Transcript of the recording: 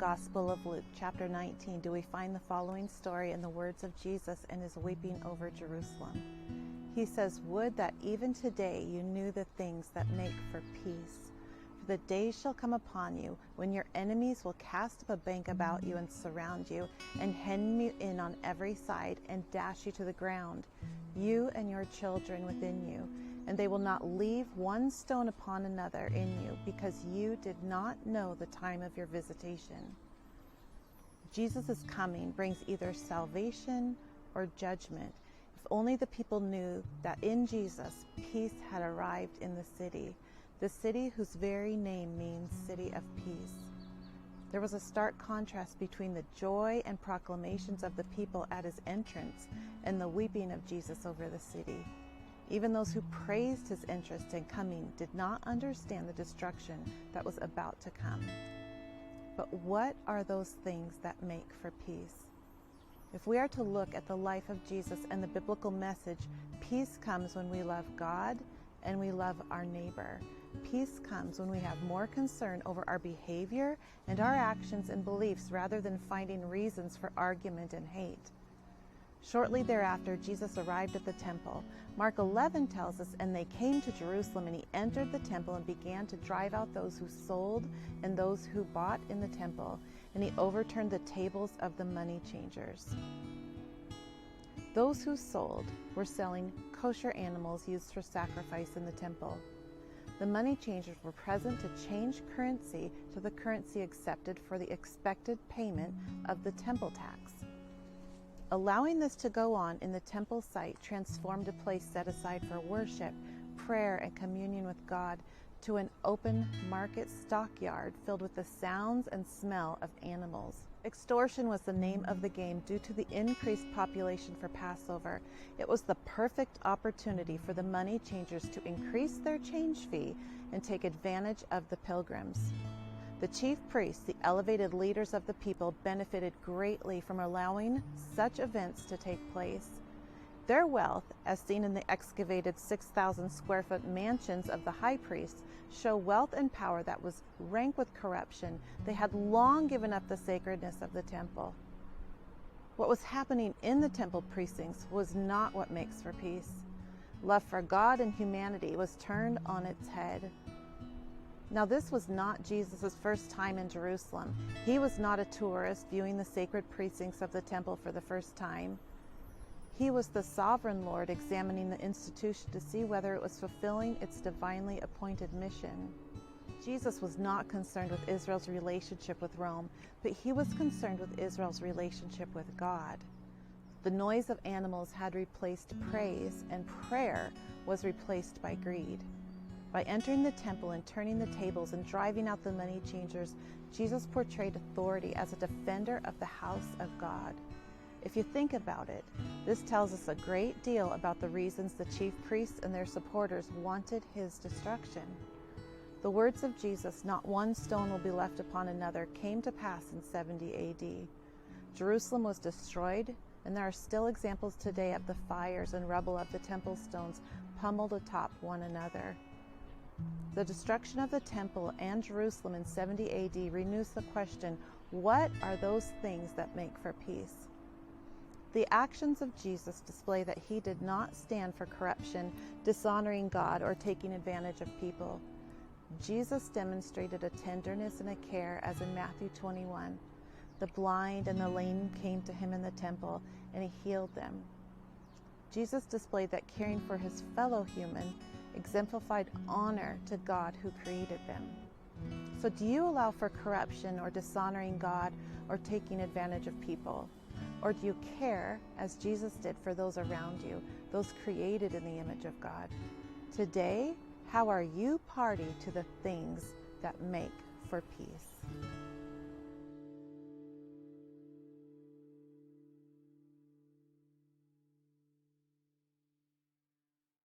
Gospel of Luke, chapter 19, do we find the following story in the words of Jesus and his weeping over Jerusalem. He says, "Would that even today you knew the things that make for peace. For the days shall come upon you when your enemies will cast up a bank about you and surround you, and hem you in on every side, and dash you to the ground, you and your children within you. And they will not leave one stone upon another in you, because you did not know the time of your visitation." Jesus' coming brings either salvation or judgment. If only the people knew that in Jesus, peace had arrived in the city whose very name means City of Peace. There was a stark contrast between the joy and proclamations of the people at his entrance and the weeping of Jesus over the city. Even those who praised his interest in coming did not understand the destruction that was about to come. But what are those things that make for peace? If we are to look at the life of Jesus and the biblical message, peace comes when we love God and we love our neighbor. Peace comes when we have more concern over our behavior and our actions and beliefs rather than finding reasons for argument and hate. Shortly thereafter, Jesus arrived at the temple. Mark 11 tells us, "And they came to Jerusalem, and he entered the temple and began to drive out those who sold and those who bought in the temple, and he overturned the tables of the money changers." Those who sold were selling kosher animals used for sacrifice in the temple. The money changers were present to change currency to the currency accepted for the expected payment of the temple tax. Allowing this to go on in the temple site transformed a place set aside for worship, prayer, and communion with God to an open market stockyard filled with the sounds and smell of animals. Extortion was the name of the game due to the increased population for Passover. It was the perfect opportunity for the money changers to increase their change fee and take advantage of the pilgrims. The chief priests, the elevated leaders of the people, benefited greatly from allowing such events to take place. Their wealth, as seen in the excavated 6,000 square foot mansions of the high priests, show wealth and power that was rank with corruption. They had long given up the sacredness of the temple. What was happening in the temple precincts was not what makes for peace. Love for God and humanity was turned on its head. Now, this was not Jesus' first time in Jerusalem. He was not a tourist viewing the sacred precincts of the temple for the first time. He was the sovereign Lord examining the institution to see whether it was fulfilling its divinely appointed mission. Jesus was not concerned with Israel's relationship with Rome, but he was concerned with Israel's relationship with God. The noise of animals had replaced praise, and prayer was replaced by greed. By entering the temple and turning the tables and driving out the money changers, Jesus portrayed authority as a defender of the house of God. If you think about it, this tells us a great deal about the reasons the chief priests and their supporters wanted his destruction. The words of Jesus, "Not one stone will be left upon another," came to pass in 70 AD. Jerusalem was destroyed, and there are still examples today of the fires and rubble of the temple stones pummeled atop one another. The destruction of the temple and Jerusalem in 70 AD renews the question, what are those things that make for peace? The actions of Jesus display that he did not stand for corruption, dishonoring God, or taking advantage of people. Jesus demonstrated a tenderness and a care, as in Matthew 21. The blind and the lame came to him in the temple, and he healed them. Jesus displayed that caring for his fellow human exemplified honor to God who created them. So do you allow for corruption or dishonoring God or taking advantage of people? Or do you care, as Jesus did, for those around you, those created in the image of God? Today, how are you party to the things that make for peace?